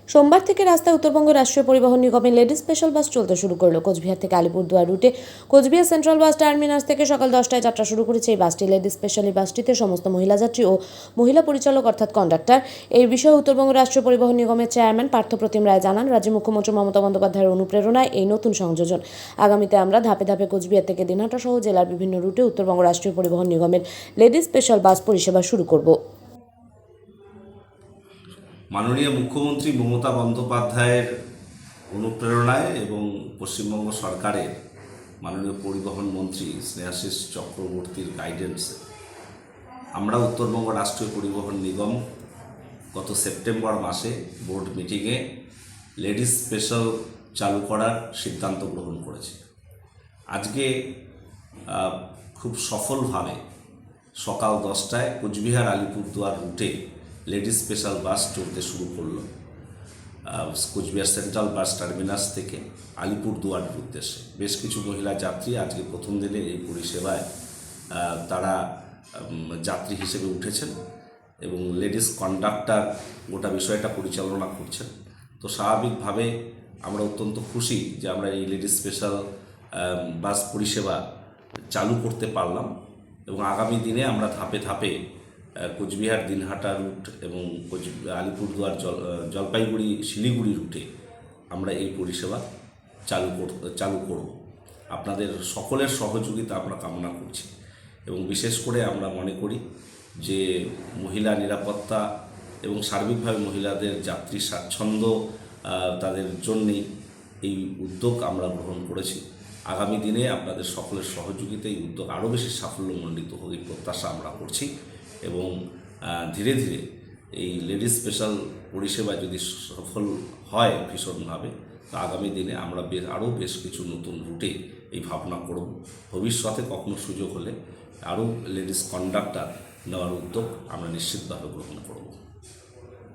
সোমবার থেকে রাস্তায় উত্তরবঙ্গ রাষ্ট্রীয় পরিবহন নিগমের লেডিস স্পেশাল বাস চলতে শুরু করলো। কোচবিহার থেকে আলিপুরদুয়ার রুটে কোচবিহার সেন্ট্রাল বাস টার্মিনাস থেকে সকাল 10টায় যাত্রা শুরু করেছে এই বাসটি। লেডিস স্পেশাল এই বাসটিতে সমস্ত মহিলা যাত্রী ও মহিলা পরিচালক অর্থাৎ কন্ডাক্টর। এই বিষয়ে উত্তরবঙ্গ রাষ্ট্রীয় পরিবহন নিগমের চেয়ারম্যান পার্থপ্রতিম রায় জানান, রাজ্যের মুখ্যমন্ত্রী মমতা বন্দ্যোপাধ্যায়ের অনুপ্রেরণায় এই নতুন সংযোজন। আগামীতে আমরা ধাপে ধাপে কোচবিহার থেকে দিনহাটা সহ জেলার বিভিন্ন রুটে উত্তরবঙ্গ রাষ্ট্রীয় পরিবহন নিগমের লেডিস স্পেশাল বাস পরিষেবা শুরু করব। মাননীয় মুখ্যমন্ত্রী মমতা বন্দ্যোপাধ্যায়ের অনুপ্রেরণায় এবং পশ্চিমবঙ্গ সরকারের মাননীয় পরিবহন মন্ত্রী স্নেহাশিস চক্রবর্তীর গাইডেন্সে আমরা উত্তরবঙ্গ রাষ্ট্রীয় পরিবহন নিগম গত সেপ্টেম্বর মাসে বোর্ড মিটিংয়ে লেডিস স্পেশাল চালু করার সিদ্ধান্ত গ্রহণ করেছি। আজকে খুব সফলভাবে সকাল 10টায় কোচবিহার আলিপুরদুয়ার রুটে লেডিস স্পেশাল বাস চলতে শুরু করলো কোচবিহার সেন্ট্রাল বাস টার্মিনাস থেকে আলিপুরদুয়ারের উদ্দেশ্যে। বেশ কিছু মহিলা যাত্রী আজকে প্রথম দিনে এই পরিষেবায় তারা যাত্রী হিসেবে উঠেছেন এবং লেডিস কন্ডাক্টর গোটা বিষয়টা পরিচালনা করছেন। তো স্বাভাবিকভাবে আমরা অত্যন্ত খুশি যে আমরা এই লেডিস স্পেশাল বাস পরিষেবা চালু করতে পারলাম এবং আগামী দিনে আমরা ধাপে ধাপে কোচবিহার দিনহাটা রুট এবং আলিপুরদুয়ার জলপাইগুড়ি শিলিগুড়ি রুটে আমরা এই পরিষেবা চালু করব। আপনাদের সকলের সহযোগিতা আমরা কামনা করছি এবং বিশেষ করে আমরা মনে করি যে মহিলা নিরাপত্তা এবং সার্বিকভাবে মহিলাদের যাত্রী স্বাচ্ছন্দ্য তাদের জন্যেই এই উদ্যোগ আমরা গ্রহণ করেছি। আগামী দিনে আপনাদের সকলের সহযোগিতায় এই উদ্যোগ আরও বেশি সাফল্যমণ্ডিত হোক এই প্রত্যাশা আমরা করছি এবং ধীরে ধীরে এই লেডিস স্পেশাল পরিষেবা যদি সফল হয় ভীষণভাবে, তো আগামী দিনে আমরা আরও বেশ কিছু নতুন রুটে এই ভাবনা করব। ভবিষ্যতে কখনো সুযোগ হলে আরও লেডিস কন্ডাক্টর নেওয়ার উদ্যোগ আমরা নিশ্চিতভাবে গ্রহণ করব।